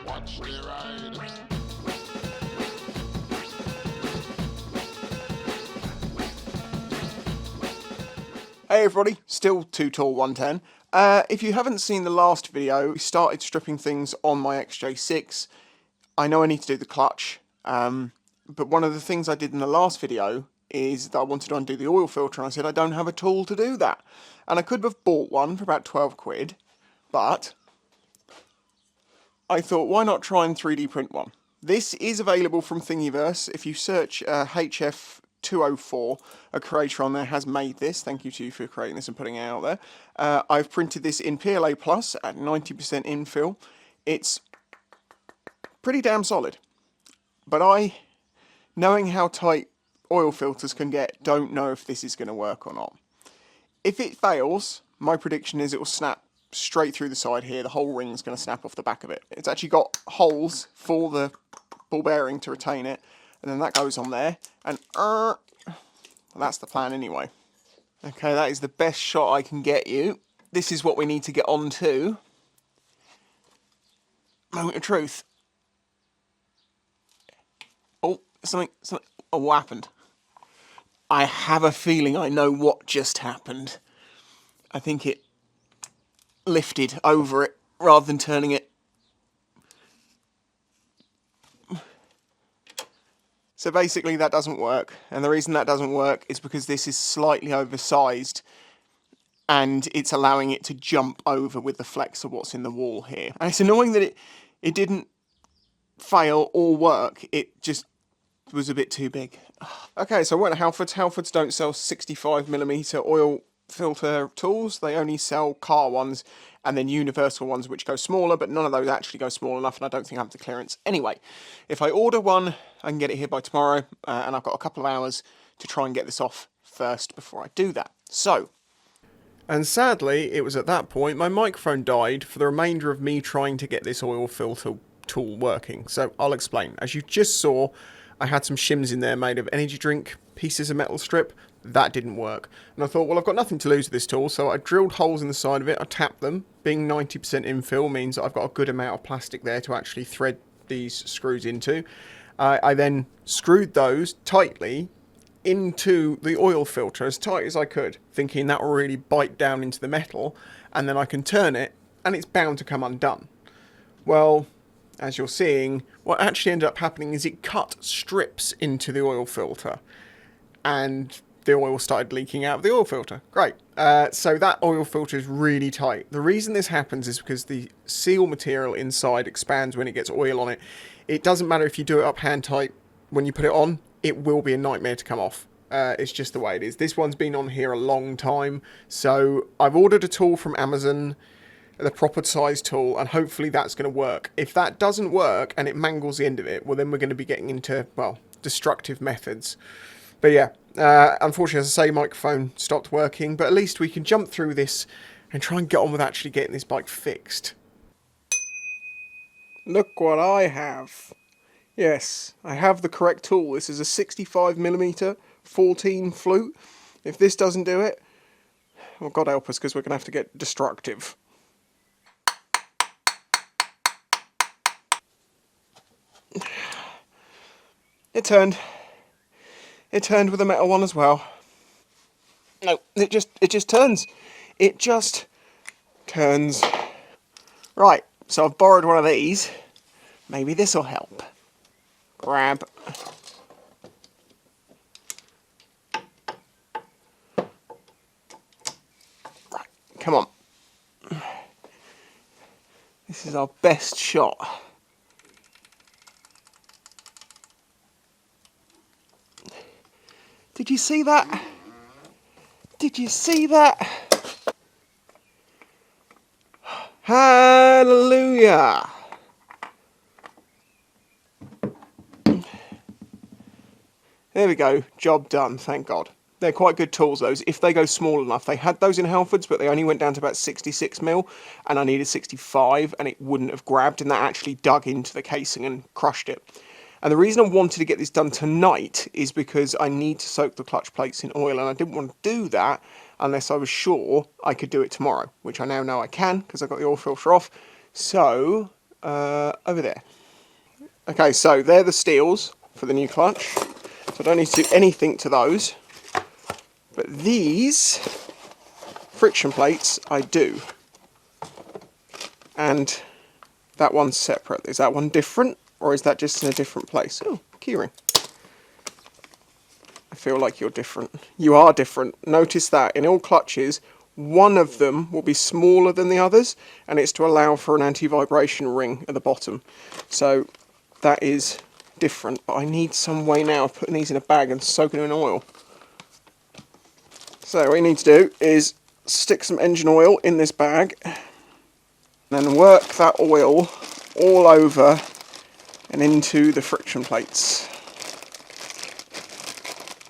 Watch the ride. Hey everybody, still Too Tall 110. If you haven't seen the last video, we started stripping things on my XJ6. I know I need to do the clutch, but one of the things I did in the last video is that I wanted to undo the oil filter, and I said I don't have a tool to do that. And I could have bought one for about 12 quid, but I thought, why not try and 3D print one? This is available from Thingiverse. If you search HF204, a creator on there has made this. Thank you to you for creating this and putting it out there. I've printed this in PLA Plus at 90% infill. It's pretty damn solid. But I, knowing how tight oil filters can get, don't know if this is going to work or not. If it fails, my prediction is it will snap straight through the side here. The whole ring's going to snap off the back of it. It's actually got holes for the ball bearing to retain it, and then that goes on there, and well, that's the plan anyway. Okay, that is the best shot I can get you. This is what we need to get on to. Moment of truth. Oh, something, oh, what happened? I have a feeling I know what just happened. I think it lifted over it rather than turning it. So basically that doesn't work, and the reason that doesn't work is because this is slightly oversized and it's allowing it to jump over with the flex of what's in the wall here. And it's annoying that it didn't fail or work, it just was a bit too big. Okay, so I went to Halfords. Halfords don't sell 65mm oil filter tools. They only sell car ones and then universal ones which go smaller, but none of those actually go small enough, and I don't think I have the clearance. Anyway, if I order one, I can get it here by tomorrow, and I've got a couple of hours to try and get this off first before I do that. So, and sadly, it was at that point my microphone died for the remainder of me trying to get this oil filter tool working. So I'll explain. As you just saw, I had some shims in there made of energy drink pieces of metal strip. That didn't work. And I thought, well, I've got nothing to lose with this tool, so I drilled holes in the side of it, I tapped them. Being 90% infill means that I've got a good amount of plastic there to actually thread these screws into. I then screwed those tightly into the oil filter, as tight as I could, thinking that will really bite down into the metal, and then I can turn it, and it's bound to come undone. Well, as you're seeing, what actually ended up happening is it cut strips into the oil filter, and the oil started leaking out of the oil filter. Great. So that oil filter is really tight. The reason this happens is because the seal material inside expands when it gets oil on it. It doesn't matter if you do it up hand tight. When you put it on, it will be a nightmare to come off. It's just the way it is. This one's been on here a long time, so I've ordered a tool from Amazon, the proper size tool, and hopefully that's going to work. If that doesn't work and it mangles the end of it, well, then we're going to be getting into, well, destructive methods. But yeah, unfortunately, as I say, microphone stopped working, but at least we can jump through this and try and get on with actually getting this bike fixed. Look what I have. Yes, I have the correct tool. This is a 65mm 14 flute. If this doesn't do it, well, God help us, because we're going to have to get destructive. It turned. It turned with a metal one as well. No, it just turns. It just turns. Right, so I've borrowed one of these. Maybe this will help. Grab. Right, come on. This is our best shot. Did you see that? Did you see that? Hallelujah! There we go, job done, thank God. They're quite good tools, those, if they go small enough. They had those in Halfords, but they only went down to about 66mm, and I needed 65, and it wouldn't have grabbed, and that actually dug into the casing and crushed it. And the reason I wanted to get this done tonight is because I need to soak the clutch plates in oil, and I didn't want to do that unless I was sure I could do it tomorrow, which I now know I can because I got the oil filter off. So over there. Okay, so they're the steels for the new clutch. So I don't need to do anything to those. But these friction plates, I do. And that one's separate. Is that one different? Or is that just in a different place? Oh, keyring. I feel like you're different. You are different. Notice that in all clutches, one of them will be smaller than the others, and it's to allow for an anti-vibration ring at the bottom. So that is different, but I need some way now of putting these in a bag and soaking them in oil. So what you need to do is stick some engine oil in this bag, and then work that oil all over and into the friction plates.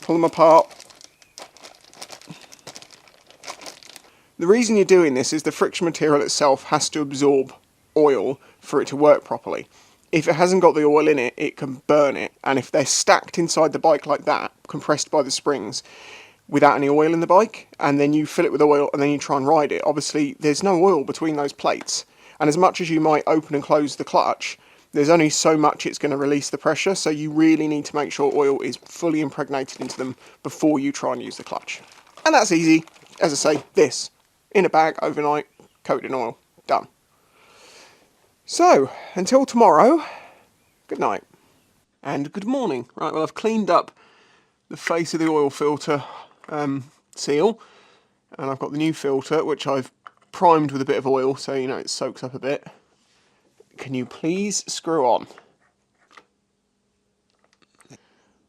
Pull them apart. The reason you're doing this is the friction material itself has to absorb oil for it to work properly. If it hasn't got the oil in it, it can burn it. And if they're stacked inside the bike like that, compressed by the springs, without any oil in the bike, and then you fill it with oil and then you try and ride it, obviously there's no oil between those plates. And as much as you might open and close the clutch, there's only so much it's going to release the pressure, so you really need to make sure oil is fully impregnated into them before you try and use the clutch. And that's easy. As I say, this. In a bag overnight, coated in oil. Done. So, until tomorrow, good night. And good morning. Right, well, I've cleaned up the face of the oil filter seal, and I've got the new filter, which I've primed with a bit of oil, so you know it soaks up a bit. Can you please screw on?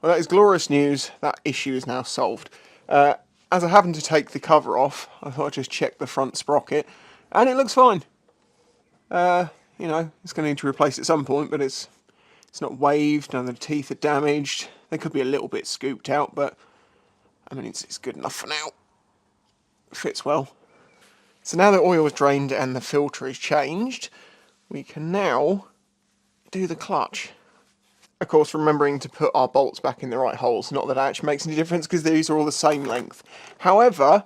Well, that is glorious news. That issue is now solved. As I happened to take the cover off, I thought I'd just check the front sprocket, and it looks fine. You know, it's going to need to replace at some point, but it's not waved, none of the teeth are damaged. They could be a little bit scooped out, but I mean, it's good enough for now. It fits well. So now the oil is drained and the filter is changed, we can now do the clutch. Of course, remembering to put our bolts back in the right holes. Not that it actually makes any difference because these are all the same length. However,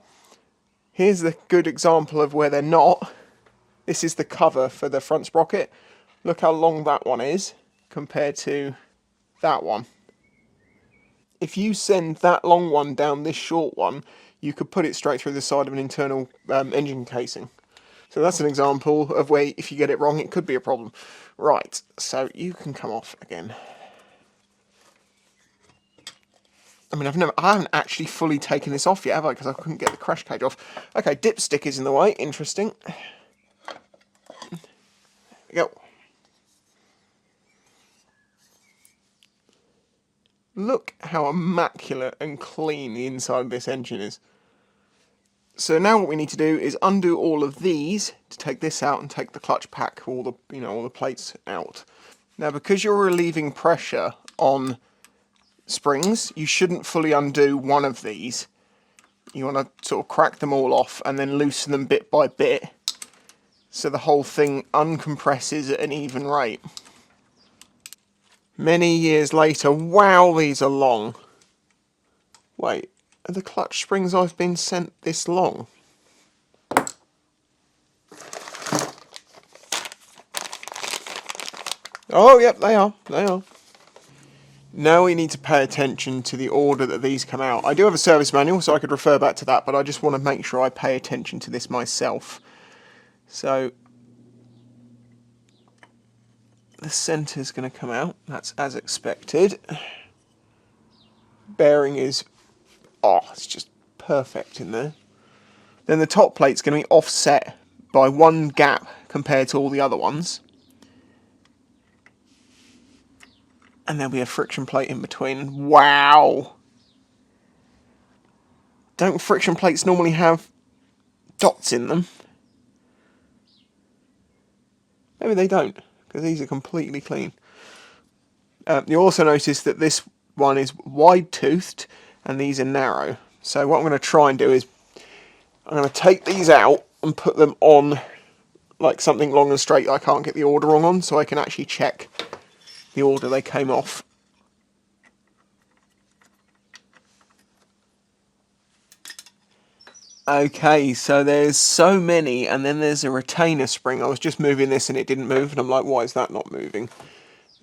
here's the good example of where they're not. This is the cover for the front sprocket. Look how long that one is compared to that one. If you send that long one down this short one, you could put it straight through the side of an internal engine casing. So that's an example of where if you get it wrong, it could be a problem. Right, so you can come off again. I mean, I haven't actually fully taken this off yet, have I? Because I couldn't get the crash cage off. Okay, dipstick is in the way. Interesting. There we go. Look how immaculate and clean the inside of this engine is. So now what we need to do is undo all of these to take this out and take the clutch pack, all the plates out. Now, because you're relieving pressure on springs, you shouldn't fully undo one of these. You want to sort of crack them all off and then loosen them bit by bit so the whole thing uncompresses at an even rate. Many years later, wow, these are long. Wait, are the clutch springs I've been sent this long? Oh, yep, they are. Now we need to pay attention to the order that these come out. I do have a service manual, so I could refer back to that, but I just want to make sure I pay attention to this myself. So the centre's going to come out. That's as expected. Bearing is, it's just perfect in there. Then the top plate's going to be offset by one gap compared to all the other ones. And there'll be a friction plate in between. Wow! Don't friction plates normally have dots in them? Maybe they don't, because these are completely clean. You'll also notice that this one is wide-toothed and these are narrow. So what I'm going to try and do is I'm going to take these out and put them on like something long and straight that I can't get the order wrong on, so I can actually check the order they came off. Okay, so there's so many, and then there's a retainer spring. I was just moving this and it didn't move, and I'm like, why is that not moving?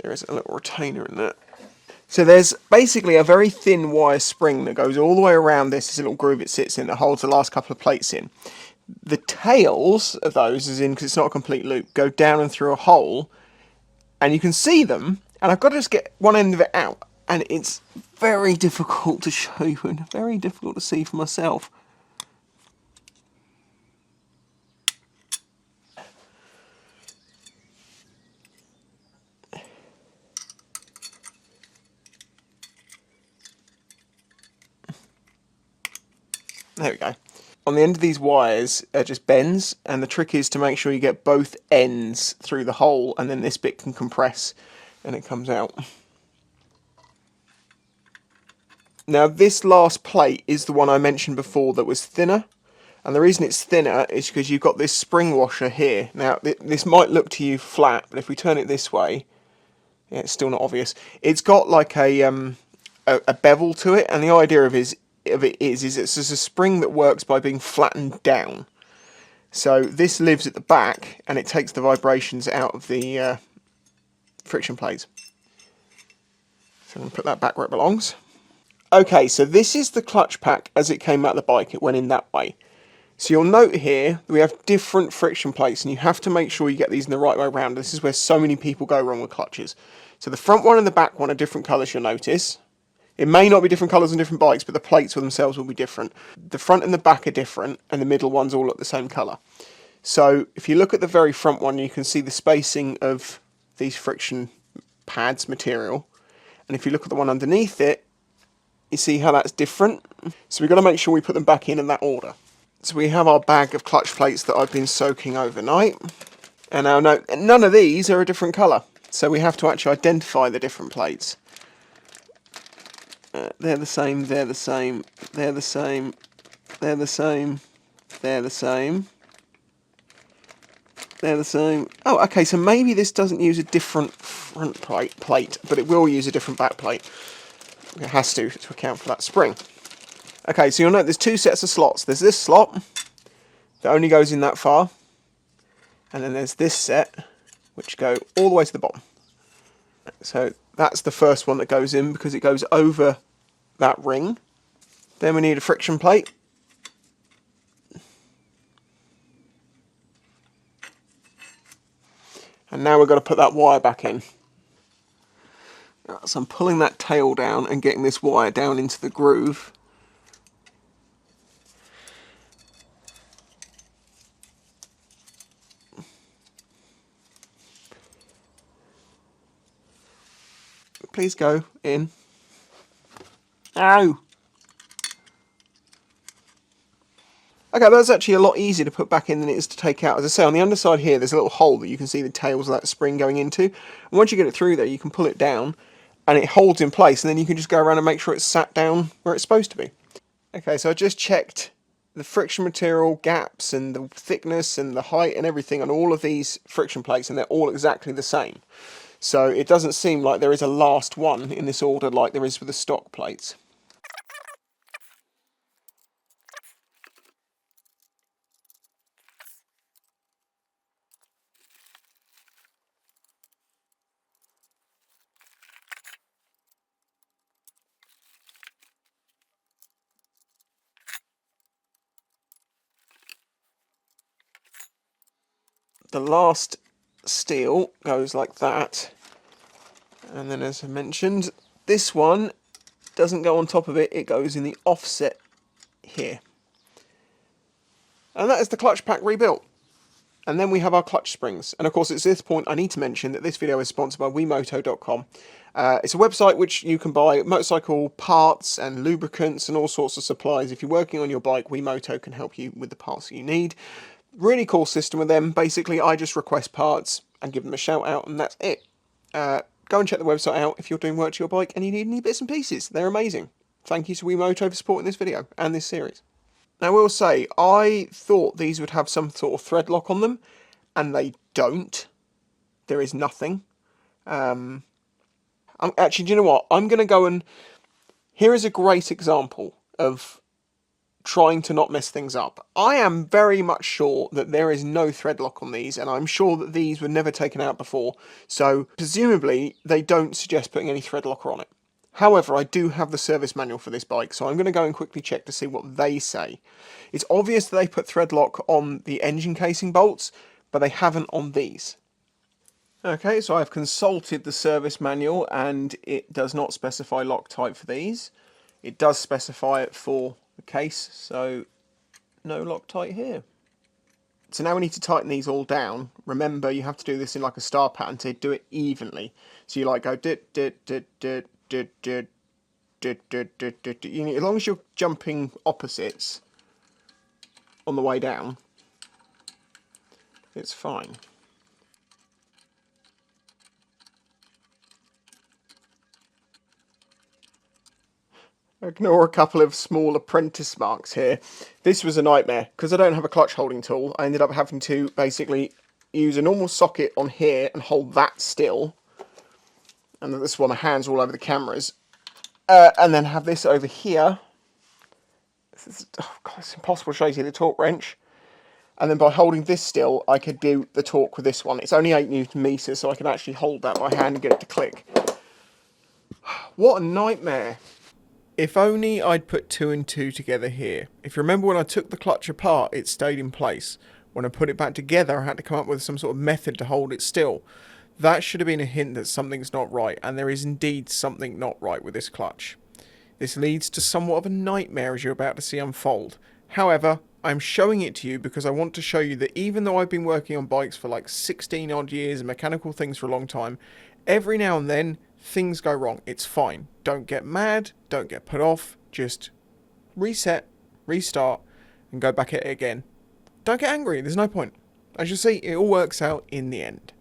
There is a little retainer in there. So there's basically a very thin wire spring that goes all the way around this little groove it sits in that holds the last couple of plates in. The tails of those, as in, because it's not a complete loop, go down and through a hole, and you can see them, and I've got to just get one end of it out, and it's very difficult to show you and very difficult to see for myself. There we go. On the end of these wires are just bends, and the trick is to make sure you get both ends through the hole, and then this bit can compress and it comes out. Now this last plate is the one I mentioned before that was thinner, and the reason it's thinner is because you've got this spring washer here. Now this might look to you flat, but if we turn it this way, yeah, it's still not obvious. It's got like a bevel to it, and the idea of it is it's a spring that works by being flattened down. So this lives at the back, and it takes the vibrations out of the friction plates. So I'm going to put that back where it belongs. Okay, so this is the clutch pack as it came out of the bike. It went in that way. So you'll note here we have different friction plates, and you have to make sure you get these in the right way around. This is where so many people go wrong with clutches. So the front one and the back one are different colours, you'll notice. It may not be different colours on different bikes, but the plates for themselves will be different. The front and the back are different, and the middle ones all look the same colour. So if you look at the very front one, you can see the spacing of these friction pads material. And if you look at the one underneath it, you see how that's different. So we've got to make sure we put them back in that order. So we have our bag of clutch plates that I've been soaking overnight. And now note, none of these are a different colour. So we have to actually identify the different plates. They're the same, they're the same, they're the same, they're the same, they're the same, they're the same. Oh, okay, so maybe this doesn't use a different front plate, but it will use a different back plate. It has to account for that spring. Okay, so you'll note there's two sets of slots. There's this slot that only goes in that far, and then there's this set which go all the way to the bottom. So that's the first one that goes in because it goes over that ring. Then we need a friction plate. And now we've got to put that wire back in. So I'm pulling that tail down and getting this wire down into the groove. Please go in. Ow! Okay, that's actually a lot easier to put back in than it is to take out. As I say, on the underside here, there's a little hole that you can see the tails of that spring going into. And once you get it through there, you can pull it down, and it holds in place, and then you can just go around and make sure it's sat down where it's supposed to be. Okay, so I just checked the friction material gaps and the thickness and the height and everything on all of these friction plates, and they're all exactly the same. So it doesn't seem like there is a last one in this order like there is with the stock plates. The last steel goes like that, and then as I mentioned, this one doesn't go on top of it, it goes in the offset here. And that is the clutch pack rebuilt. And then we have our clutch springs. And of course, it's this point I need to mention that this video is sponsored by wemoto.com. It's a website which you can buy motorcycle parts and lubricants and all sorts of supplies. If you're working on your bike, Wemoto can help you with the parts that you need. Really cool system with them. Basically, I just request parts and give them a shout out, and that's it. Go and check the website out if you're doing work to your bike and you need any bits and pieces. They're amazing. Thank you to Wemoto for supporting this video and this series. Now, I will say, I thought these would have some sort of thread lock on them, and they don't. There is nothing. Actually, do you know what? I'm going to go and... Here is a great example of trying to not mess things up. I am very much sure that there is no thread lock on these, and I'm sure that these were never taken out before, so presumably they don't suggest putting any thread locker on it. However, I do have the service manual for this bike, so I'm going to go and quickly check to see what they say. It's obvious that they put thread lock on the engine casing bolts, but they haven't on these. Okay, so I've consulted the service manual and it does not specify Loctite for these. It does specify it for the case, so no Loctite here. So now we need to tighten these all down. Remember, you have to do this in like a star pattern to do it evenly. So you like go dit dit dit dit dit dit dit dit dit dit. As long as you're jumping opposites on the way down, it's fine. Ignore a couple of small apprentice marks here. This was a nightmare because I don't have a clutch holding tool. I ended up having to basically use a normal socket on here and hold that still. And this one, my hands all over the cameras. And then have this over here. It's impossible to show you the torque wrench. And then by holding this still, I could do the torque with this one. It's only 8 Newton meters, so I can actually hold that by hand and get it to click. What a nightmare. If only I'd put 2 and 2 together here. If you remember when I took the clutch apart, it stayed in place. When I put it back together, I had to come up with some sort of method to hold it still. That should have been a hint that something's not right, and there is indeed something not right with this clutch. This leads to somewhat of a nightmare as you're about to see unfold. However, I'm showing it to you because I want to show you that even though I've been working on bikes for like 16 odd years and mechanical things for a long time, every now and then things go wrong. It's fine. Don't get mad, don't get put off, just reset, restart, and go back at it again. Don't get angry, there's no point. As you'll see, it all works out in the end.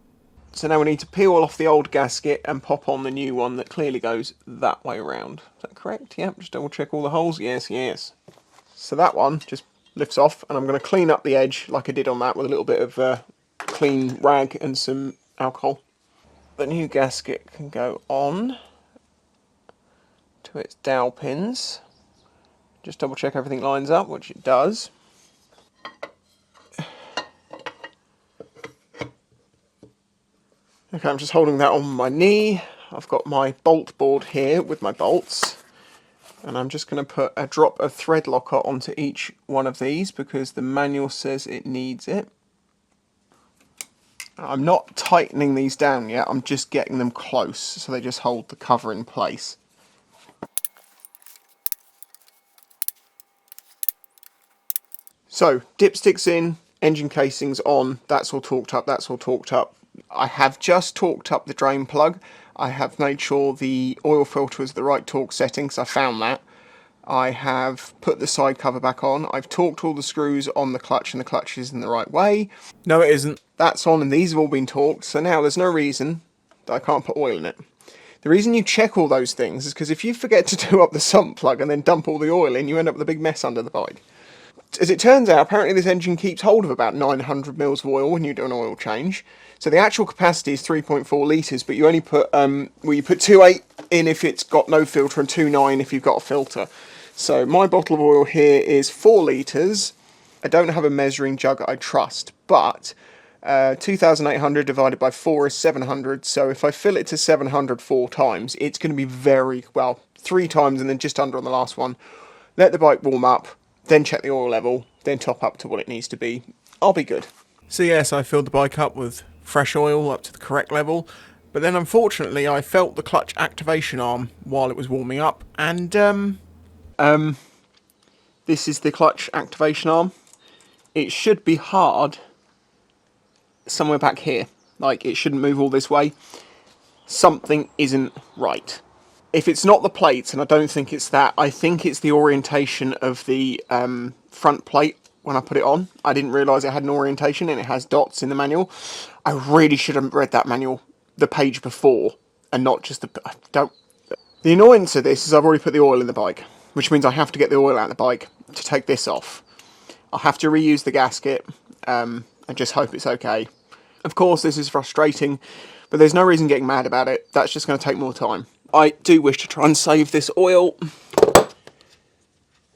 So now we need to peel off the old gasket and pop on the new one that clearly goes that way around. Is that correct? Yep, just double check all the holes. Yes, yes. So that one just lifts off, and I'm going to clean up the edge like I did on that with a little bit of clean rag and some alcohol. The new gasket can go on to its dowel pins. Just double check everything lines up, which it does. Okay, I'm just holding that on my knee. I've got my bolt board here with my bolts. And I'm just going to put a drop of thread locker onto each one of these because the manual says it needs it. I'm not tightening these down yet, I'm just getting them close so they just hold the cover in place. So, dipsticks in, engine casings on, that's all torqued up, that's all torqued up. I have just torqued up the drain plug. I have made sure the oil filter is the right torque settings, I found that. I have put the side cover back on. I've torqued all the screws on the clutch and the clutch is in the right way. No, it isn't. That's on and these have all been torqued, so now there's no reason that I can't put oil in it. The reason you check all those things is because if you forget to do up the sump plug and then dump all the oil in, you end up with a big mess under the bike. As it turns out, apparently this engine keeps hold of about 900 mils of oil when you do an oil change. So the actual capacity is 3.4 litres, but you only put, you put 2.8 in if it's got no filter and 2.9 if you've got a filter. So my bottle of oil here is 4 litres. I don't have a measuring jug I trust, but 2,800 divided by 4 is 700. So if I fill it to 700 4 times, it's going to be very, well, 3 times and then just under on the last one. Let the bike warm up, then check the oil level, then top up to what it needs to be. I'll be good. So yes, I filled the bike up with fresh oil up to the correct level, but then unfortunately I felt the clutch activation arm while it was warming up, and this is the clutch activation arm. It should be hard somewhere back here, like it shouldn't move all this way. Something isn't right. If it's not the plates, and I don't think it's that, I think it's the orientation of the front plate when I put it on. I didn't realise it had an orientation and it has dots in the manual. I really should have read that manual, the page before, and not just the... The annoyance of this is I've already put the oil in the bike, which means I have to get the oil out of the bike to take this off. I'll have to reuse the gasket and just hope it's okay. Of course, this is frustrating, but there's no reason getting mad about it. That's just going to take more time. I do wish to try and save this oil.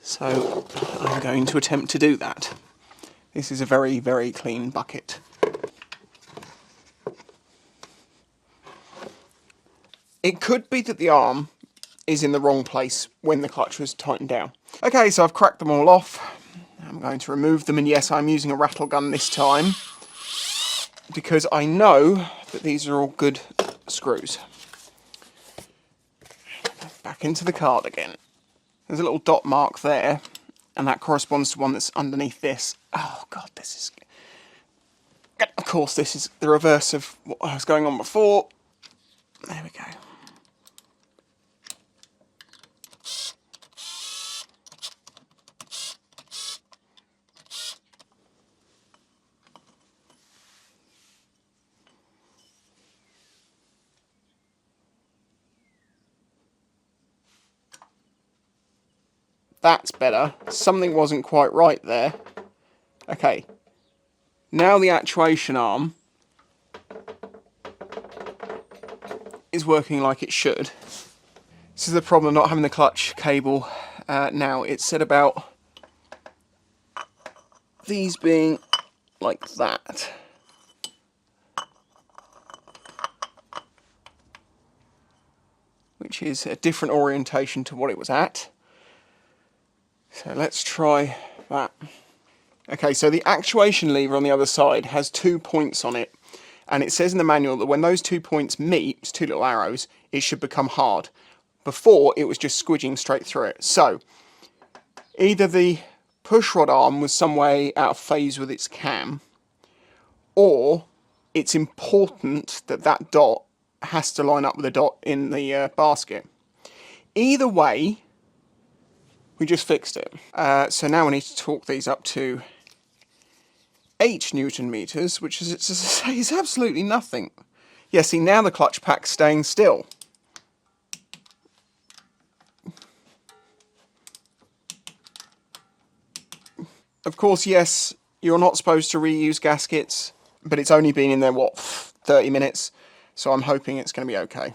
So I'm going to attempt to do that. This is a very, very clean bucket. It could be that the arm is in the wrong place when the clutch was tightened down. Okay, so I've cracked them all off. I'm going to remove them, and yes, I'm using a rattle gun this time because I know that these are all good screws. Back into the card again. There's a little dot mark there, and that corresponds to one that's underneath this. Oh god, this is... Of course, this is the reverse of what was going on before. There we go. That's better. Something wasn't quite right there. Okay. Now the actuation arm is working like it should. This is the problem of not having the clutch cable now. It's said about these being like that. Which is a different orientation to what it was at. So let's try that. Okay, so the actuation lever on the other side has 2 points on it, and it says in the manual that when those 2 points meet, it's 2 little arrows, it should become hard. Before, it was just squidging straight through it. So, either the pushrod arm was some way out of phase with its cam, or it's important that that dot has to line up with a dot in the basket. Either way, we just fixed it. So now we need to torque these up to 8 Newton meters, which is, as I say, is absolutely nothing. Yeah, see, now the clutch pack's staying still. Of course, yes, you're not supposed to reuse gaskets, but it's only been in there, what, 30 minutes? So I'm hoping it's going to be okay.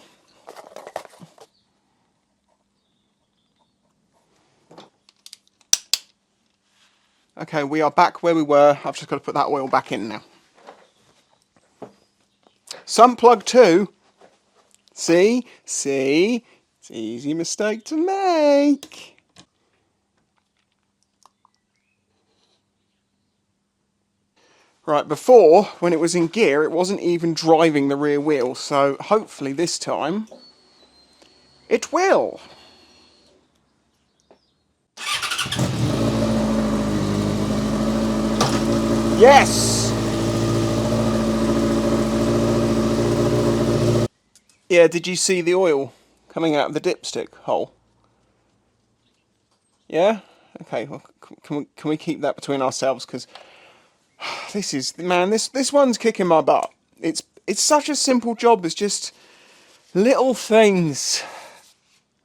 Okay, we are back where we were. I've just got to put that oil back in now. Sump plug 2. See? See? It's an easy mistake to make. Right, before, when it was in gear, it wasn't even driving the rear wheel, so hopefully this time it will. Yes! Yeah, did you see the oil coming out of the dipstick hole? Yeah? Okay, well, can we keep that between ourselves, because this is, man, this one's kicking my butt. It's such a simple job, it's just little things.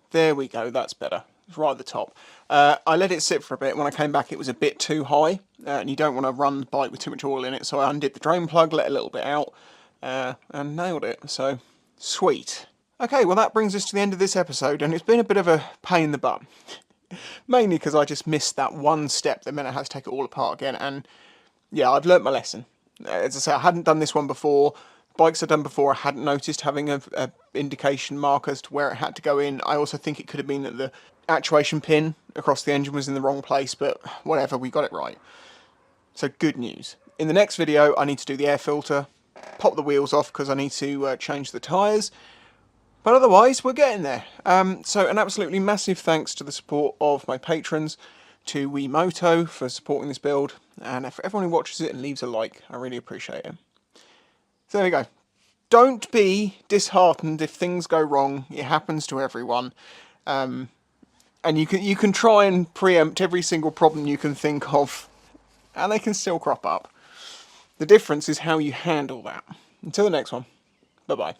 There we go, that's better. It's right at the top. I let it sit for a bit. When I came back, it was a bit too high, and you don't want to run the bike with too much oil in it, so I undid the drain plug, let a little bit out, and nailed it, so sweet. Okay, well that brings us to the end of this episode, and it's been a bit of a pain in the butt. Mainly because I just missed that one step that meant I had to take it all apart again, and yeah, I've learnt my lesson. As I say, I hadn't done this one before. Bikes I've done before, I hadn't noticed having a indication mark as to where it had to go in. I also think it could have been that the actuation pin across the engine was in the wrong place, but whatever, we got it right. So good news. In the next video, I need to do the air filter, pop the wheels off because I need to change the tyres, but otherwise we're getting there. So an absolutely massive thanks to the support of my patrons, to Wiimoto for supporting this build, and for everyone who watches it and leaves a like, I really appreciate it. So there we go. Don't be disheartened if things go wrong. It happens to everyone. And you can try and preempt every single problem you can think of, and they can still crop up. The difference is how you handle that. Until the next one, bye-bye.